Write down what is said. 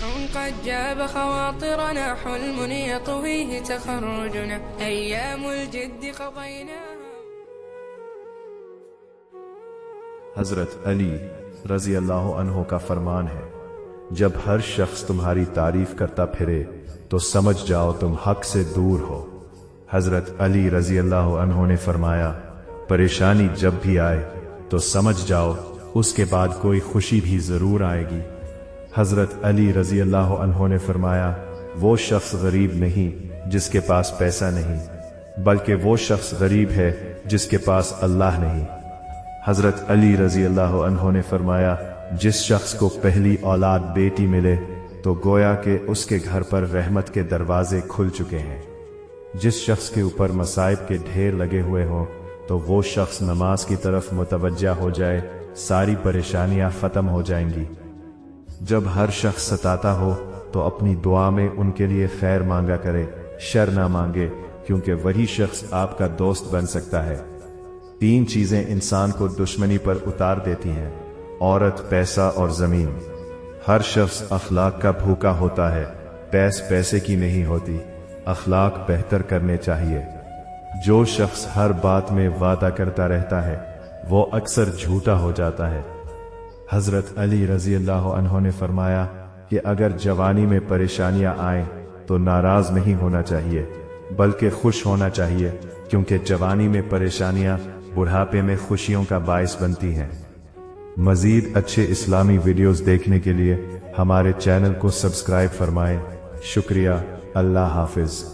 قد جاب خواطرنا حلم يطويه تخرجنا أيام الجد قضيناها. حضرت علی رضی اللہ عنہ کا فرمان ہے، جب ہر شخص تمہاری تعریف کرتا پھرے تو سمجھ جاؤ تم حق سے دور ہو۔ حضرت علی رضی اللہ عنہ نے فرمایا، پریشانی جب بھی آئے تو سمجھ جاؤ اس کے بعد کوئی خوشی بھی ضرور آئے گی۔ حضرت علی رضی اللہ عنہ نے فرمایا، وہ شخص غریب نہیں جس کے پاس پیسہ نہیں، بلکہ وہ شخص غریب ہے جس کے پاس اللہ نہیں۔ حضرت علی رضی اللہ عنہ نے فرمایا، جس شخص کو پہلی اولاد بیٹی ملے تو گویا کہ اس کے گھر پر رحمت کے دروازے کھل چکے ہیں۔ جس شخص کے اوپر مصائب کے ڈھیر لگے ہوئے ہوں تو وہ شخص نماز کی طرف متوجہ ہو جائے، ساری پریشانیاں ختم ہو جائیں گی۔ جب ہر شخص ستاتا ہو تو اپنی دعا میں ان کے لیے خیر مانگا کرے، شر نہ مانگے، کیونکہ وہی شخص آپ کا دوست بن سکتا ہے۔ 3 چیزیں انسان کو دشمنی پر اتار دیتی ہیں: عورت، پیسہ اور زمین۔ ہر شخص اخلاق کا بھوکا ہوتا ہے، پیسے کی نہیں ہوتی۔ اخلاق بہتر کرنے چاہیے۔ جو شخص ہر بات میں وعدہ کرتا رہتا ہے وہ اکثر جھوٹا ہو جاتا ہے۔ حضرت علی رضی اللہ عنہ نے فرمایا کہ اگر جوانی میں پریشانیاں آئیں تو ناراض نہیں ہونا چاہیے بلکہ خوش ہونا چاہیے، کیونکہ جوانی میں پریشانیاں بڑھاپے میں خوشیوں کا باعث بنتی ہیں۔ مزید اچھے اسلامی ویڈیوز دیکھنے کے لیے ہمارے چینل کو سبسکرائب فرمائیں۔ شکریہ۔ اللہ حافظ۔